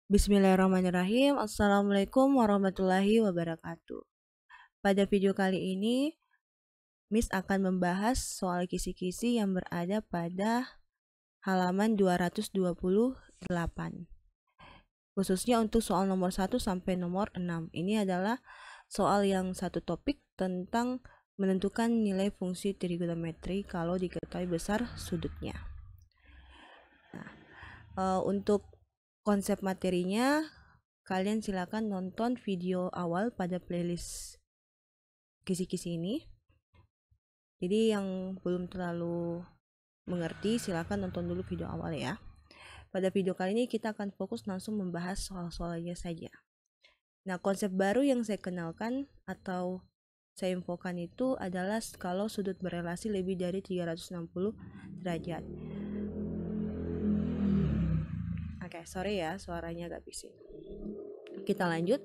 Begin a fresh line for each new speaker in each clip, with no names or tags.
Bismillahirrahmanirrahim. Assalamualaikum warahmatullahi wabarakatuh. Pada video kali ini, Miss akan membahas soal kisi-kisi yang berada pada halaman 228. Khususnya untuk soal nomor 1 sampai nomor 6. Ini adalah soal yang satu topik tentang menentukan nilai fungsi trigonometri kalau diketahui besar sudutnya. Untuk konsep materinya, kalian silakan nonton video awal pada playlist kisi-kisi ini. Jadi yang belum terlalu mengerti, silakan nonton dulu video awal ya. Pada video kali ini kita akan fokus langsung membahas soal-soalnya saja. Nah, konsep baru yang saya kenalkan atau saya infokan itu adalah kalau sudut berelasi lebih dari 360 derajat. Oke, sorry ya, suaranya agak bising. Kita lanjut.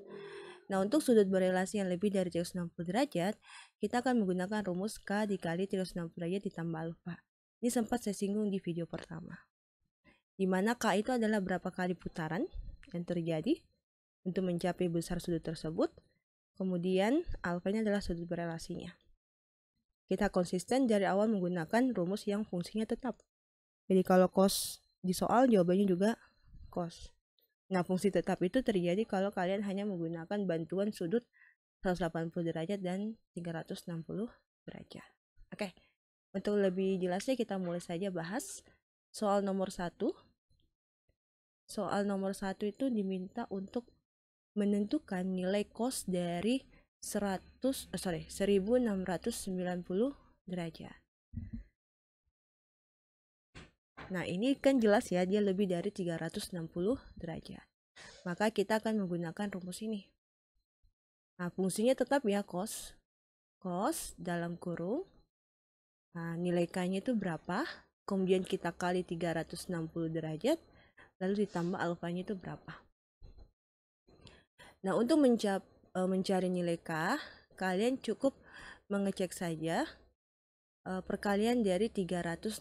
Nah, untuk sudut berelasi yang lebih dari 360 derajat, kita akan menggunakan rumus K dikali 360 derajat ditambah alfa. Ini sempat saya singgung di video pertama. Di mana K itu adalah berapa kali putaran yang terjadi untuk mencapai besar sudut tersebut. Kemudian alfa ini adalah sudut berelasinya. Kita konsisten dari awal menggunakan rumus yang fungsinya tetap. Jadi kalau cos di soal jawabannya juga cos. Nah, fungsi tetap itu terjadi kalau kalian hanya menggunakan bantuan sudut 180 derajat dan 360 derajat. Oke, untuk lebih jelasnya kita mulai saja bahas soal nomor 1. Soal nomor 1 itu diminta untuk menentukan nilai cos dari 1690 derajat. Nah, ini kan jelas ya, dia lebih dari 360 derajat. Maka kita akan menggunakan rumus ini. Nah, fungsinya tetap ya cos. Cos dalam kurung. Nah, nilai K-nya itu berapa? Kemudian kita kali 360 derajat. Lalu ditambah alfanya itu berapa? Nah, untuk mencari nilai K, kalian cukup mengecek saja perkalian dari 360.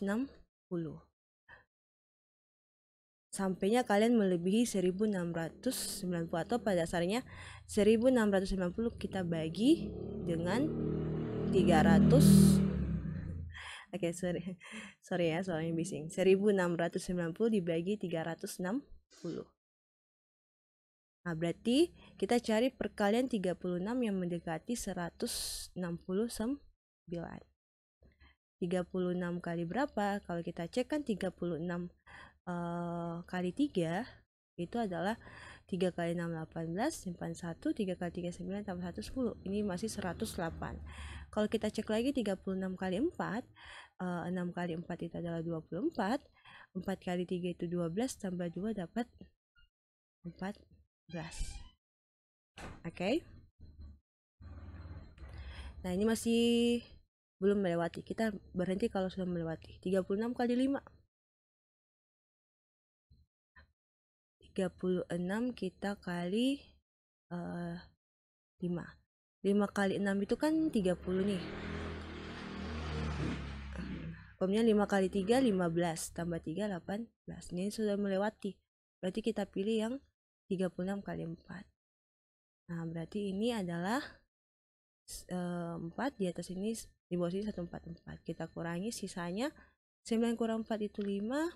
Sampainya kalian melebihi 1690 atau pada dasarnya 1690 kita bagi dengan 300. Oke, sorry ya soalnya bising. 1690 dibagi 360. Nah, berarti kita cari perkalian 36 yang mendekati 169. 36 kali berapa? Kalau kita cek kan 36 kali 3 itu adalah 3 kali 6 18, simpan 1, 3 kali 3 9, tambah 1 10. Ini masih 108. Kalau kita cek lagi 36 kali 4, 6 kali 4 itu adalah 24, 4 kali 3 itu 12, tambah 2 dapat 14. Oke. Nah, ini masih belum melewati. Kita berhenti kalau sudah melewati. 36 kali 5. 36 kita kali 5. 5 kali 6 itu kan 30 nih. Kemudian 5 kali 3 15 tambah 3 18. Ini sudah melewati. Berarti kita pilih yang 36 kali 4. Nah, berarti ini adalah 4 di atas ini, di bawah sini 144. Kita kurangi sisanya 9 kurang 4 itu 5.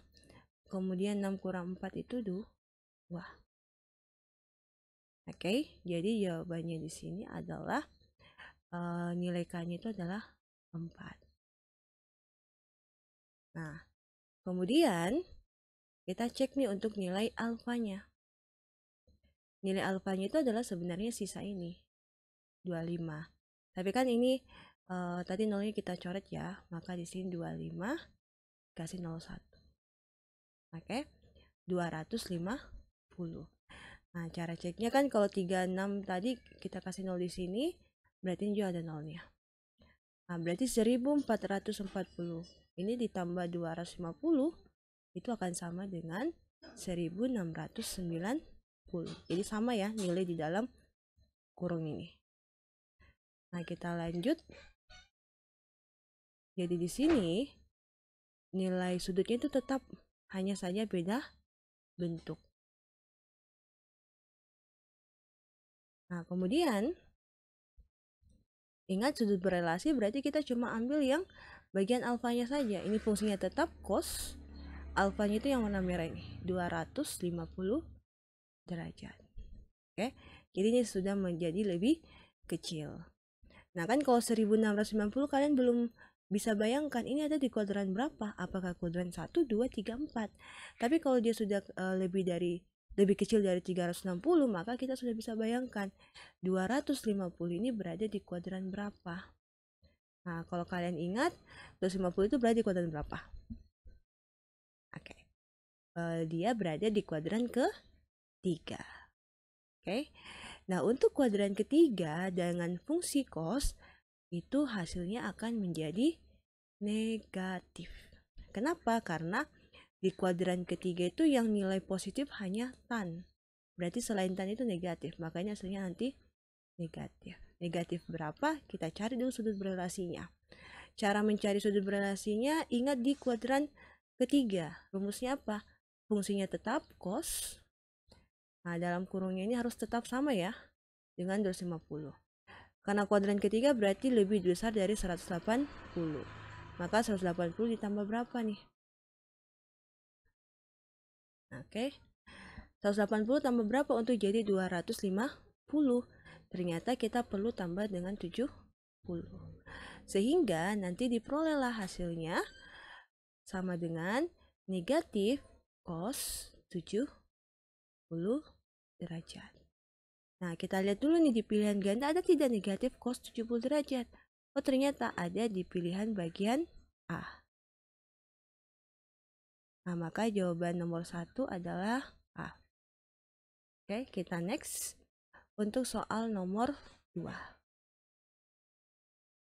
Kemudian 6 kurang 4 itu 2. Oke, jadi jawabannya di sini adalah nilai K-nya itu adalah 4. Nah, kemudian kita cek nih untuk nilai alfanya. Nilai alfanya itu adalah sebenarnya sisa ini, 25. Tapi kan ini tadi nolnya kita coret ya, maka di sini 25 kasih 01. Oke, 250. Nah, cara ceknya kan kalau 36 tadi kita kasih 0 di sini, berarti ini juga ada nolnya. Nah, berarti 1440. Ini ditambah 250, itu akan sama dengan 1690. Jadi sama ya nilai di dalam kurung ini. Nah, kita lanjut. Jadi di sini nilai sudutnya itu tetap, hanya saja beda bentuk. Nah, kemudian ingat sudut berelasi berarti kita cuma ambil yang bagian alfanya saja. Ini fungsinya tetap cos. Alfanya itu yang warna merah ini, 250 derajat. Oke, jadi ini sudah menjadi lebih kecil. Nah kan kalau 1690 kalian belum bisa bayangkan ini ada di kuadran berapa, apakah kuadran 1, 2, 3, 4. Tapi kalau dia sudah lebih kecil dari 360, maka kita sudah bisa bayangkan 250 ini berada di kuadran berapa. Nah kalau kalian ingat 250 itu berada di kuadran berapa? Oke, dia berada di kuadran ketiga. Oke, nah untuk kuadran ketiga dengan fungsi cos itu hasilnya akan menjadi negatif. Kenapa? Karena di kuadran ketiga itu yang nilai positif hanya tan. Berarti selain tan itu negatif, makanya hasilnya nanti negatif. Negatif berapa? Kita cari dulu sudut berelasinya. Cara mencari sudut berelasinya ingat di kuadran ketiga. Rumusnya apa? Fungsinya tetap cos. Nah, dalam kurungnya ini harus tetap sama ya dengan 250. Karena kuadran ketiga berarti lebih besar dari 180. Maka 180 ditambah berapa nih? Oke. 180 tambah berapa untuk jadi 250? Ternyata kita perlu tambah dengan 70. Sehingga nanti diperolehlah hasilnya sama dengan negatif cos 70 derajat. Nah, kita lihat dulu nih di pilihan ganda ada tidak negatif cos 70 derajat. Oh, ternyata ada di pilihan bagian A. Nah, maka jawaban nomor 1 adalah A. Oke, kita next. Untuk soal nomor 2.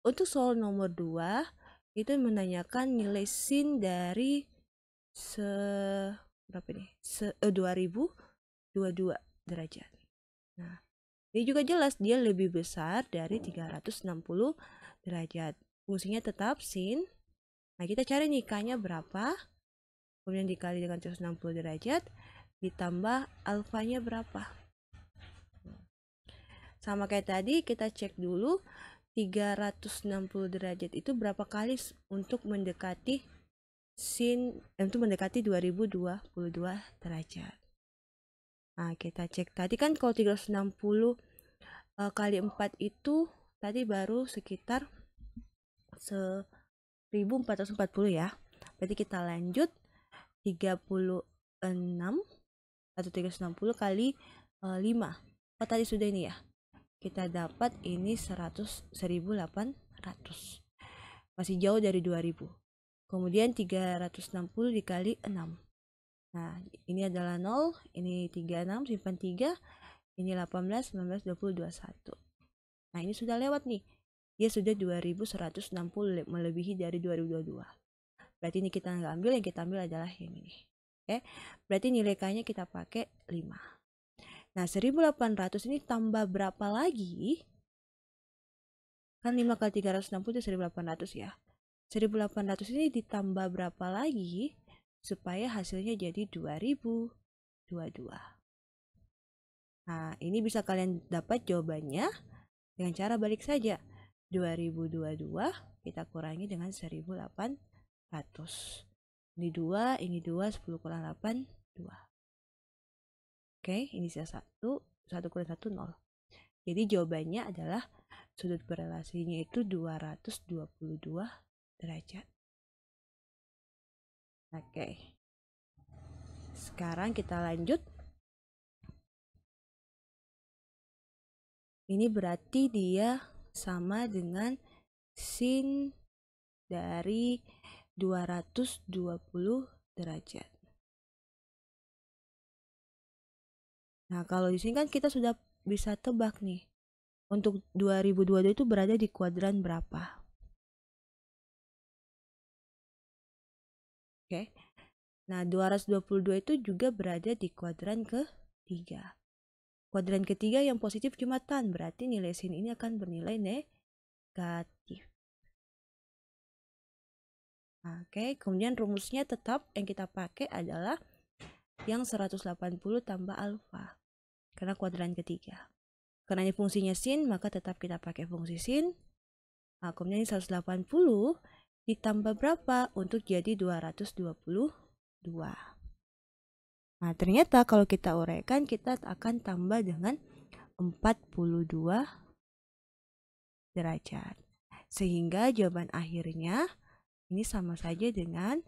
Untuk soal nomor 2, itu menanyakan nilai sin dari berapa nih? 2022 derajat. Nah, ini juga jelas dia lebih besar dari 360 derajat. Fungsinya tetap sin. Nah, kita cari nih K-nya berapa. Kemudian dikali dengan 160 derajat. Ditambah alfanya berapa. Sama kayak tadi, kita cek dulu 360 derajat itu berapa kali untuk mendekati sin, untuk mendekati 2022 derajat. Nah, kita cek tadi kan kalau 360 kali 4 itu tadi baru sekitar 1440 ya. Berarti kita lanjut 36 atau 360 kali 5. Oh, tadi sudah ini ya. Kita dapat ini 1800. Masih jauh dari 2000. Kemudian 360 dikali 6. Nah, ini adalah 0, ini 36, simpan 3, ini 18, 19, 20, 21. Nah, ini sudah lewat nih. Dia sudah 2160, melebihi dari 2022. Berarti ini kita nggak ambil, yang kita ambil adalah yang ini. Oke, berarti nilai K-nya kita pakai 5. Nah, 1800 ini tambah berapa lagi? Kan 5 kali 360 itu 1800 ya. 1800 ini ditambah berapa lagi supaya hasilnya jadi 2022. Nah, ini bisa kalian dapat jawabannya dengan cara balik saja. 2022 kita kurangi dengan 1800. Ini 2, ini 2, 10 kurang 8, 2. Oke, ini sisa 1, 1 kurang 1, 0. Jadi jawabannya adalah sudut berelasinya itu 222 derajat. Oke. Sekarang kita lanjut. Ini berarti dia sama dengan sin dari 220 derajat. Nah, kalau di sini kan kita sudah bisa tebak nih. Untuk 2022 itu berada di kuadran berapa? Oke. Nah, 222 itu juga berada di kuadran ketiga. Kuadran ketiga yang positif cuma tan, berarti nilai sin ini akan bernilai negatif. Oke, kemudian rumusnya tetap yang kita pakai adalah yang 180 tambah alfa. Karena kuadran ketiga. Karena ini fungsinya sin, maka tetap kita pakai fungsi sin. Nah, kemudian ini 180 ditambah berapa untuk jadi 222. Nah, ternyata kalau kita uraikan, kita akan tambah dengan 42 derajat. Sehingga jawaban akhirnya ini sama saja dengan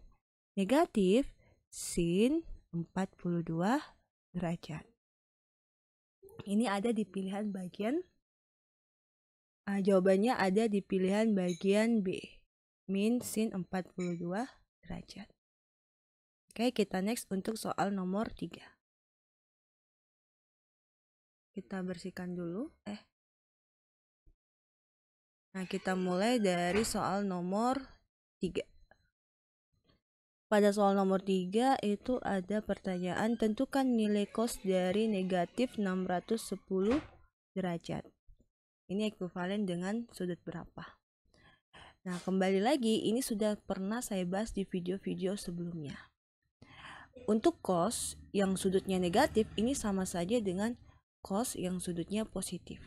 negatif sin 42 derajat. Ini ada di pilihan bagian, jawabannya ada di pilihan bagian B, min sin 42 derajat. Oke, kita next untuk soal nomor 3. Kita bersihkan dulu. Nah, kita mulai dari soal nomor 3. Pada soal nomor 3 itu ada pertanyaan, tentukan nilai cos dari negatif 610 derajat. Ini ekuivalen dengan sudut berapa? Nah, kembali lagi, ini sudah pernah saya bahas di video-video sebelumnya. Untuk cos yang sudutnya negatif, ini sama saja dengan cos yang sudutnya positif.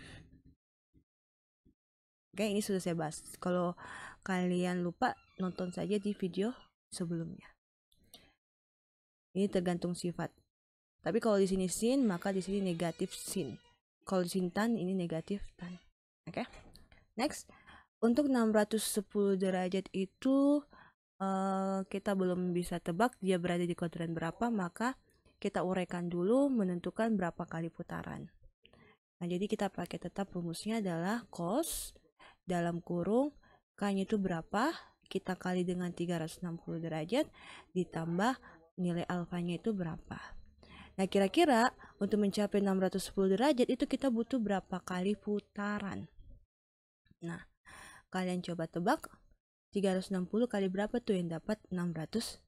Oke, ini sudah saya bahas. Kalau kalian lupa, nonton saja di video sebelumnya. Ini tergantung sifat. Tapi kalau di sini sin, maka di sini negatif sin. Kalau di sini tan, ini negatif tan. Oke. Next, untuk 610 derajat itu kita belum bisa tebak dia berada di kuadran berapa, maka kita uraikan dulu menentukan berapa kali putaran. Nah, jadi kita pakai tetap rumusnya adalah cos dalam kurung K-nya itu berapa, kita kali dengan 360 derajat ditambah nilai alfanya itu berapa. Nah, kira-kira untuk mencapai 610 derajat itu kita butuh berapa kali putaran? Nah, kalian coba tebak 360 kali berapa tuh yang dapat 610.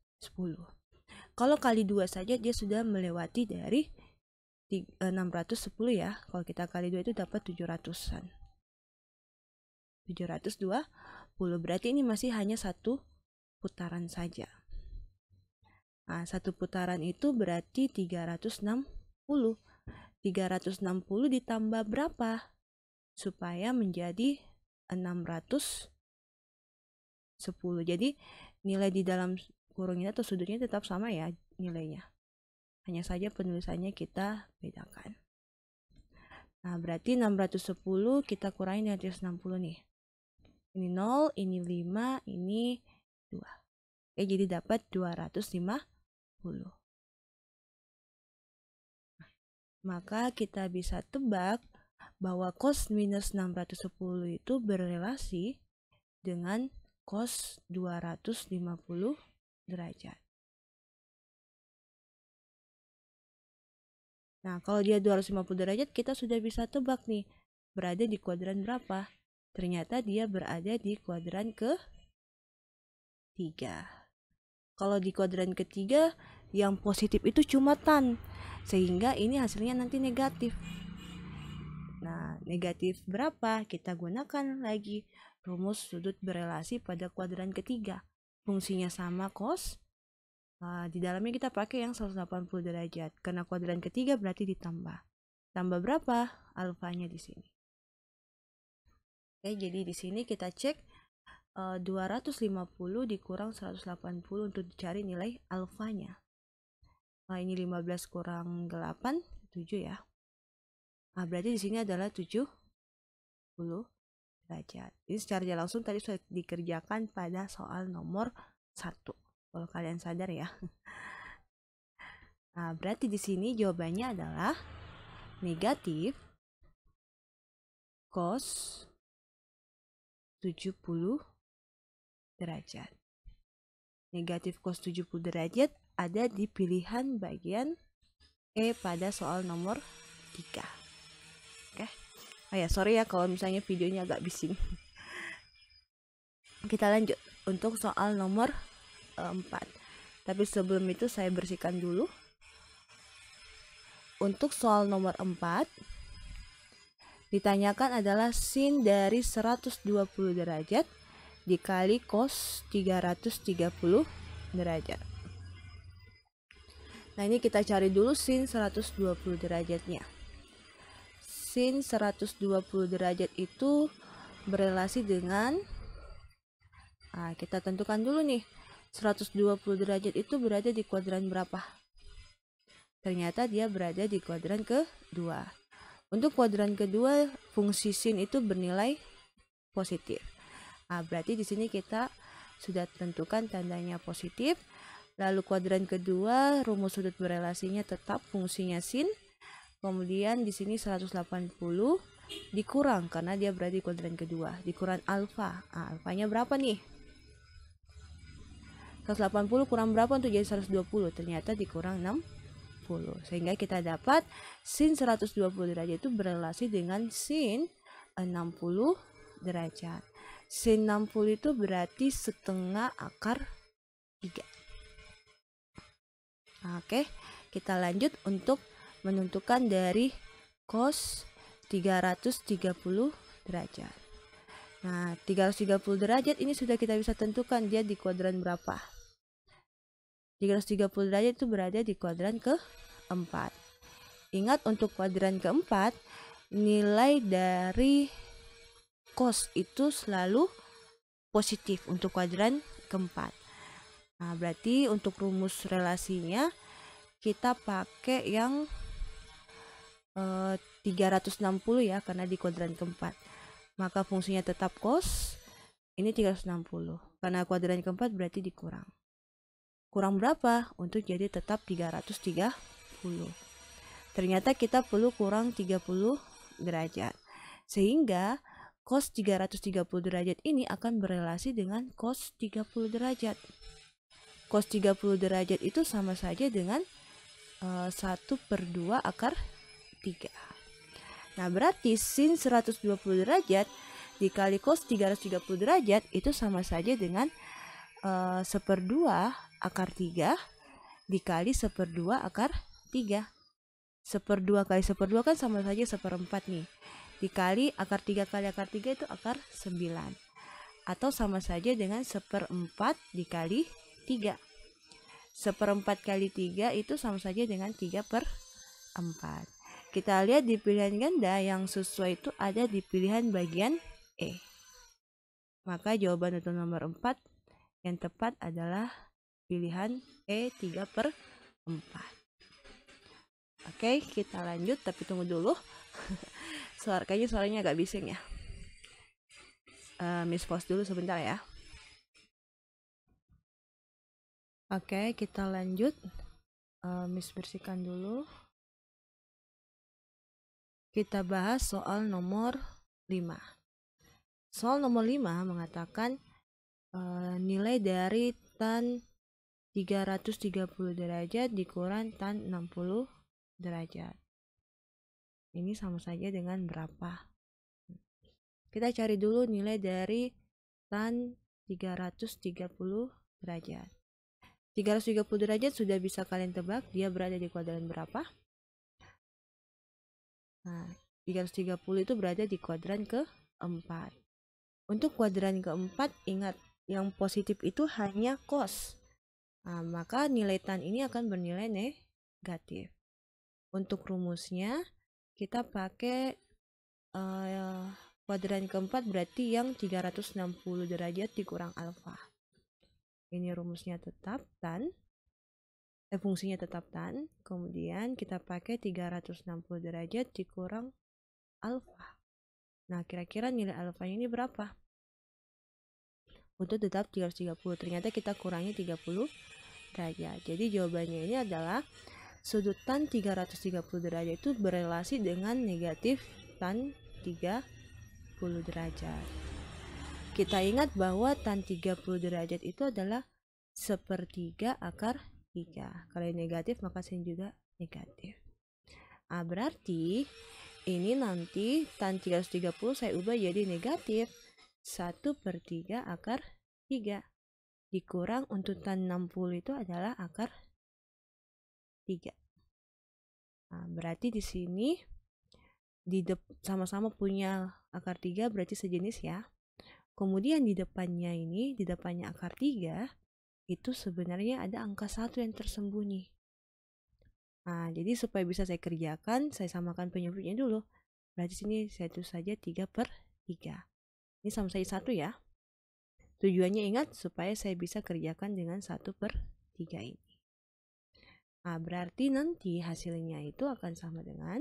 Kalau kali 2 saja dia sudah melewati dari 610 ya. Kalau kita kali 2 itu dapat 700-an. 720, berarti ini masih hanya satu putaran saja. Nah, satu putaran itu berarti 360. 360 ditambah berapa? Supaya menjadi 610. Jadi nilai di dalam kurungnya atau sudutnya tetap sama ya nilainya. Hanya saja penulisannya kita bedakan. Nah, berarti 610 kita kurangi dengan 360 nih. Ini 0, ini 5, ini 2. Oke, jadi dapat 250. Maka kita bisa tebak bahwa cos minus 610 itu berrelasi dengan cos 250 derajat. Nah, kalau dia 250 derajat, kita sudah bisa tebak nih, berada di kuadran berapa? Ternyata dia berada di kuadran ketiga. Kalau di kuadran ketiga, yang positif itu cuma tan, sehingga ini hasilnya nanti negatif. Nah, negatif berapa? Kita gunakan lagi rumus sudut berelasi pada kuadran ketiga. Fungsinya sama cos. Di dalamnya kita pakai yang 180 derajat. Karena kuadran ketiga berarti ditambah. Tambah berapa? Alfanya di sini. Oke, jadi di sini kita cek 250 dikurang 180 untuk dicari nilai alfanya. Nah, ini 15 kurang 8, 7 ya. Nah, berarti di sini adalah 70 derajat. Ini secara langsung tadi sudah dikerjakan pada soal nomor 1. Kalau kalian sadar ya. Nah, berarti di sini jawabannya adalah negatif cos 70 derajat. Negatif cos 70 derajat ada di pilihan bagian E pada soal nomor 3. Oke. Oh ya, sorry ya kalau misalnya videonya agak bising. Kita lanjut untuk soal nomor 4. Tapi sebelum itu saya bersihkan dulu. Untuk soal nomor 4 ditanyakan adalah sin dari 120 derajat dikali cos 330 derajat. Nah, ini kita cari dulu sin 120 derajatnya. sin 120 derajat itu berelasi dengan, kita tentukan dulu nih, 120 derajat itu berada di kuadran berapa? Ternyata dia berada di kuadran kedua. Untuk kuadran kedua, fungsi sin itu bernilai positif. Berarti di sini kita sudah tentukan tandanya positif. Lalu kuadran kedua, rumus sudut berelasinya tetap fungsinya sin. Kemudian di sini 180 dikurang karena dia berada di kuadran kedua, dikurang alfa. Alfanya berapa nih? 180 kurang berapa untuk jadi 120? Ternyata dikurang 60. Sehingga kita dapat sin 120 derajat itu berelasi dengan sin 60 derajat. Sin 60 itu berarti setengah akar 3. Oke, kita lanjut untuk menentukan dari cos 330 derajat. Nah, 330 derajat ini sudah kita bisa tentukan dia di kuadran berapa. 330 derajat itu berada di kuadran keempat. Ingat, untuk kuadran keempat, nilai dari cos itu selalu positif untuk kuadran keempat. Nah, berarti untuk rumus relasinya kita pakai yang 360 ya, karena di kuadran keempat. Maka fungsinya tetap cos, ini 360. Karena kuadran keempat berarti dikurang. Kurang berapa? Untuk jadi tetap 330. Ternyata kita perlu kurang 30 derajat. Sehingga cos 330 derajat ini akan berelasi dengan cos 30 derajat. Cos 30 derajat itu sama saja dengan 1/2 akar 3. Nah, berarti sin 120 derajat dikali cos 330 derajat itu sama saja dengan 1/2 akar 3 dikali 1/2 akar 3. 1/2 kali 1/2 kan sama saja 1/4 nih. Dikali akar 3 kali akar 3 itu akar 9. Atau sama saja dengan 1/4 dikali 3. 1/4 kali 3 itu sama saja dengan 3/4. Kita lihat di pilihan ganda yang sesuai itu ada di pilihan bagian E. Maka jawaban untuk nomor 4 yang tepat adalah pilihan E, 3/4. Oke, kita lanjut, tapi tunggu dulu. Kayaknya suaranya agak bising ya. Miss pause dulu sebentar ya. Oke, kita lanjut. Miss bersihkan dulu. Kita bahas soal nomor 5. Soal nomor 5 mengatakan nilai dari tan 330 derajat dikurang tan 60 derajat. Ini sama saja dengan berapa? Kita cari dulu nilai dari tan 330 derajat. 330 derajat sudah bisa kalian tebak dia berada di kuadran berapa? Nah, 330 itu berada di kuadran keempat. Untuk kuadran keempat, ingat yang positif itu hanya cos. Nah, maka nilai tan ini akan bernilai negatif. Untuk rumusnya kita pakai kuadran keempat berarti yang 360 derajat dikurang alfa. Ini rumusnya tetap tan. Fungsinya tetap tan. Kemudian kita pakai 360 derajat dikurang alfa. Nah, kira-kira nilai alfanya ini berapa? Untuk tetap 330. Ternyata kita kurangnya 30 derajat. Jadi jawabannya ini adalah sudut tan 330 derajat itu berelasi dengan negatif tan 30 derajat. Kita ingat bahwa tan 30 derajat itu adalah 1/3 akar 3. Kalau negatif maka sin juga negatif. Berarti ini nanti tan 330 saya ubah jadi negatif 1/3 akar 3. Dikurang untuk tan 60 itu adalah akar 3. Berarti di sini sama-sama punya akar 3 berarti sejenis ya. Kemudian di depannya akar 3 itu sebenarnya ada angka 1 yang tersembunyi. Jadi supaya bisa saya kerjakan, saya samakan penyebutnya dulu. Berarti sini saya tulis saja 3/3. Ini sama saja 1 ya. Tujuannya ingat supaya saya bisa kerjakan dengan 1/3 ini. Nah, berarti nanti hasilnya itu akan sama dengan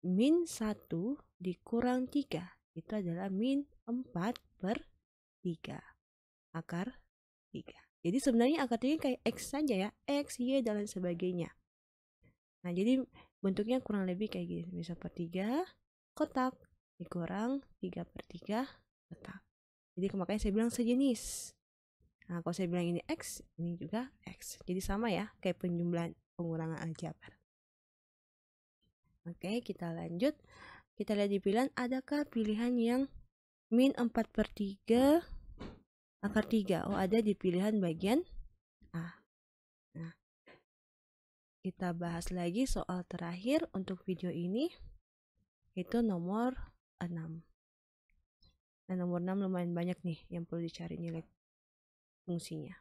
min 1 dikurang 3. Itu adalah min 4/3 akar 3. Jadi sebenarnya akar 3 kayak X saja ya. X, Y, dan lain sebagainya. Nah, jadi bentuknya kurang lebih kayak gini. Bisa per 3 kotak dikurang 3/3 kotak. Jadi makanya saya bilang sejenis. Nah, kalau saya bilang ini X, ini juga X. Jadi sama ya, kayak penjumlahan pengurangan aljabar. Oke, kita lanjut. Kita lihat di pilihan, adakah pilihan yang min 4/3 akar 3? Oh, ada di pilihan bagian A. Nah, kita bahas lagi soal terakhir untuk video ini, itu nomor 6. Nah, nomor 6 lumayan banyak nih yang perlu dicari nilai fungsinya.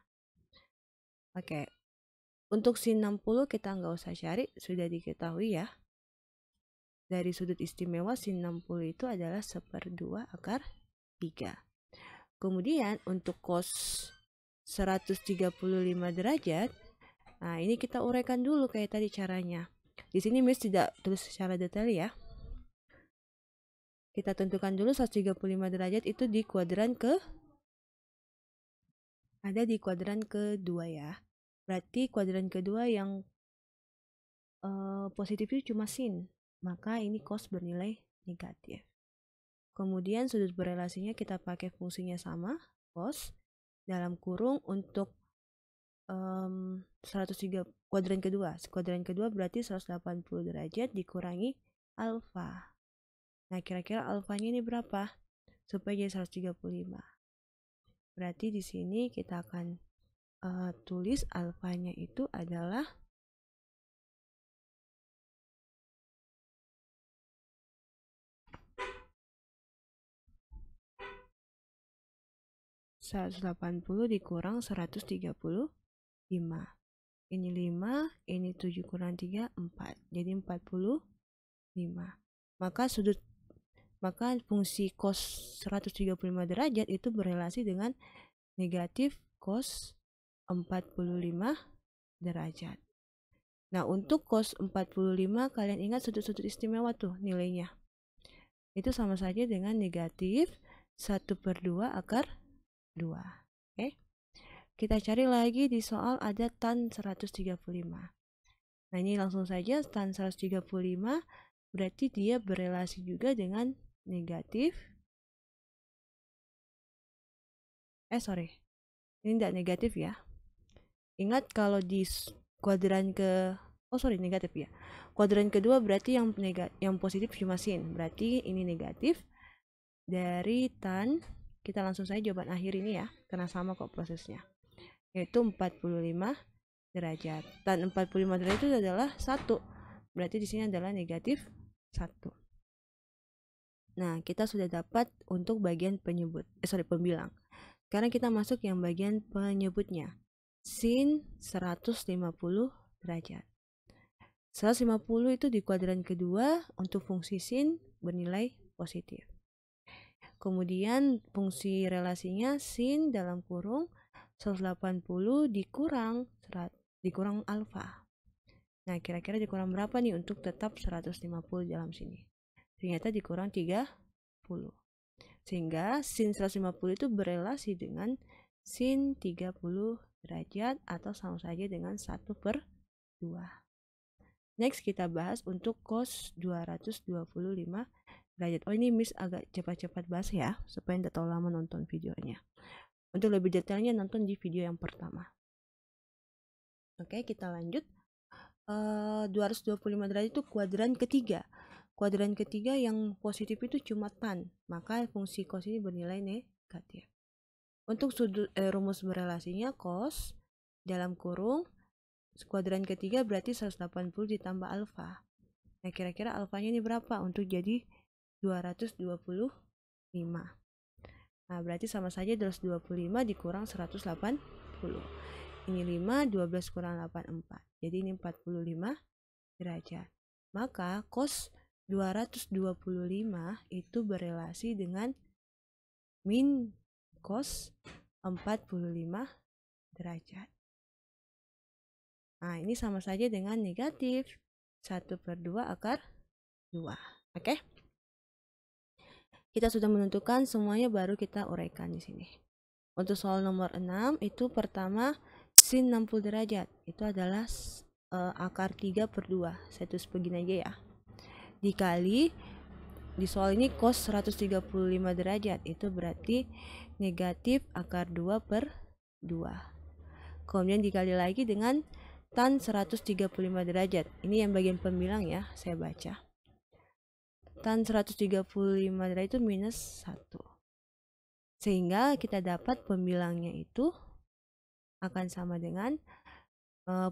Oke, untuk sin 60 kita nggak usah cari, sudah diketahui ya. Dari sudut istimewa sin 60 itu adalah 1/2 akar 3. Kemudian untuk cos 135 derajat, nah ini kita uraikan dulu kayak tadi caranya. Di sini Miss tidak tulis secara detail ya. Kita tentukan dulu 135 derajat itu di kuadran ada di kuadran kedua ya. Berarti kuadran kedua yang positif itu cuma sin, maka ini cos bernilai negatif. Kemudian sudut berelasinya kita pakai fungsinya sama, cos dalam kurung untuk 103 kuadran kedua berarti 180 derajat dikurangi alfa. Nah, kira-kira alfanya ini berapa supaya jadi 135? Berarti di sini kita akan tulis alfanya itu adalah 180 dikurang 135. Ini 5, ini 7 kurang 3, 4. Jadi 45. Maka fungsi cos 135 derajat itu berelasi dengan negatif cos 45 derajat. Nah, untuk cos 45 kalian ingat sudut-sudut istimewa tuh nilainya. Itu sama saja dengan negatif 1/2 akar 2. Oke. Kita cari lagi di soal ada tan 135. Nah, ini langsung saja tan 135 berarti dia berelasi juga dengan negatif. Ini tidak negatif ya. Ingat kalau di kuadran negatif ya. Kuadran kedua berarti yang positif cuma sin. Berarti ini negatif dari tan, kita langsung saja jawaban akhir ini ya, karena sama kok prosesnya. Yaitu 45 derajat. Tan 45 derajat itu adalah 1. Berarti di sini adalah negatif 1. Nah, kita sudah dapat untuk bagian pembilang. Sekarang kita masuk yang bagian penyebutnya. Sin 150 derajat. 150 itu di kuadran kedua untuk fungsi sin bernilai positif. Kemudian fungsi relasinya sin dalam kurung 180 dikurang alfa. Nah, kira-kira dikurang berapa nih untuk tetap 150 dalam sini? Ternyata dikurang 30. Sehingga sin 150 itu berelasi dengan sin 30 derajat atau sama saja dengan 1/2. Next kita bahas untuk cos 225 derajat. Oh, ini Miss agak cepat-cepat bahas ya, supaya tidak terlalu lama nonton videonya. Untuk lebih detailnya nonton di video yang pertama. Oke, kita lanjut. 225 derajat itu kuadran ketiga. Kuadran ketiga yang positif itu cuma tan, maka fungsi cos ini bernilai negatif. Untuk rumus berelasinya cos dalam kurung kuadran ketiga berarti 180 ditambah alfa. Nah, kira-kira alfanya ini berapa untuk jadi 225? Nah, berarti sama saja 225 dikurang 180. Ini 5, 12 kurang 8, 4. Jadi ini 45 derajat. Maka cos 225 itu berelasi dengan min cos 45 derajat. Nah, ini sama saja dengan negatif 1/2 akar 2. Oke? Kita sudah menentukan semuanya, baru kita uraikan di sini. Untuk soal nomor 6 itu pertama sin 60 derajat. Itu adalah akar 3/2. Saya tulis begini aja ya. Dikali di soal ini cos 135 derajat. Itu berarti negatif akar 2/2. Kemudian dikali lagi dengan tan 135 derajat. Ini yang bagian pembilang ya, saya baca. Tan 135 derajat itu minus 1. Sehingga kita dapat pembilangnya itu akan sama dengan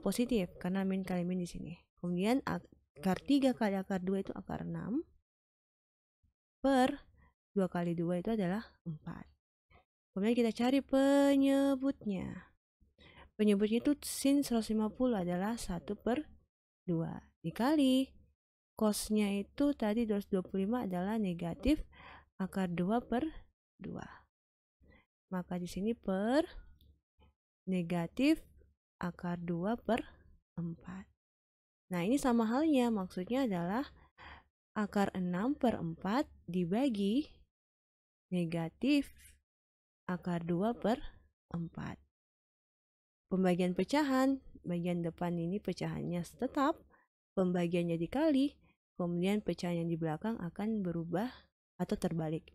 positif, karena min kali min di sini. Kemudian akar 3 kali akar 2 itu akar 6 per 2 kali 2 itu adalah 4. Kemudian kita cari penyebutnya. Penyebutnya itu sin 150 adalah 1/2 dikali cosnya itu tadi 225 adalah negatif akar 2/2. Maka di sini per negatif akar 2/4. Nah, ini sama halnya, maksudnya adalah akar 6/4 dibagi negatif akar 2/4. Pembagian pecahan, bagian depan ini pecahannya tetap, pembagiannya dikali, kemudian pecahan yang di belakang akan berubah atau terbalik.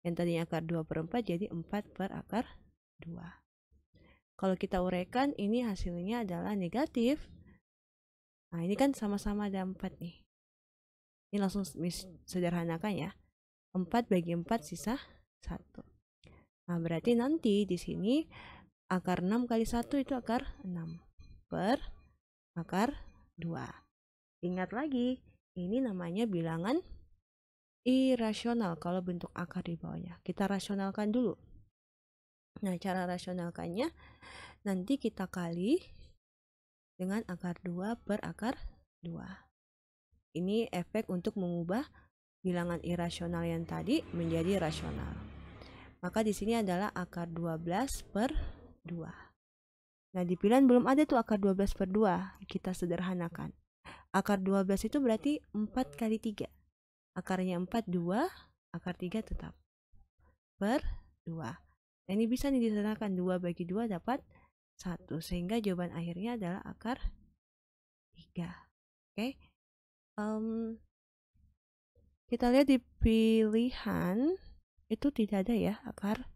Yang tadinya akar 2/4 jadi 4/2. Kalau kita uraikan, ini hasilnya adalah negatif. Nah, ini kan sama-sama ada 4 nih. Ini langsung sederhanakan ya. 4 bagi 4 sisa 1. Nah, berarti nanti di sini akar 6 kali 1 itu akar 6 per akar 2. Ingat lagi, ini namanya bilangan irasional kalau bentuk akar di bawahnya. Kita rasionalkan dulu. Nah, cara rasionalkannya nanti kita kali dengan akar 2 per akar 2. Ini efek untuk mengubah bilangan irasional yang tadi menjadi rasional. Maka di sini adalah akar 12/2. Nah, di pilihan belum ada tuh akar 12/2. Kita sederhanakan. Akar 12 itu berarti 4 kali 3. Akarnya 4, 2. Akar 3 tetap. Per 2. Nah, ini bisa nih disederhanakan. 2 bagi 2 dapat 1. Sehingga jawaban akhirnya adalah akar 3. Oke. Kita lihat di pilihan itu tidak ada ya akar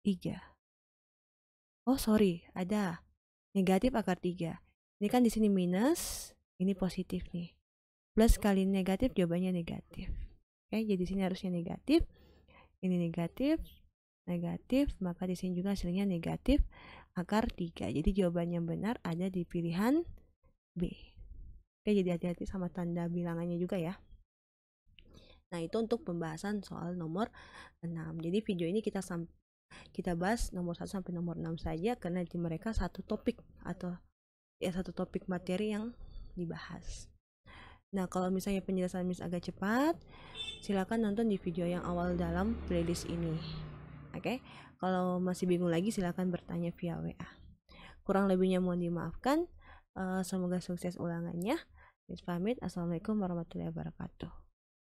3. Oh, sorry, ada negatif akar 3. Ini kan di sini minus, ini positif nih. Plus kali negatif, jawabannya negatif. Oke, jadi di sini harusnya negatif. Ini negatif, negatif, maka di sini juga hasilnya negatif akar 3. Jadi jawabannya benar ada di pilihan B. Oke, jadi hati-hati sama tanda bilangannya juga ya. Nah, itu untuk pembahasan soal nomor 6. Jadi video ini kita bahas nomor 1 sampai nomor 6 saja, karena di mereka satu topik atau ya satu topik materi yang dibahas. Nah, kalau misalnya penjelasan Miss agak cepat, silakan nonton di video yang awal dalam playlist ini. Oke, kalau masih bingung lagi silakan bertanya via WA. Kurang lebihnya mohon dimaafkan. Semoga sukses ulangannya. Miss pamit. Assalamualaikum warahmatullahi wabarakatuh.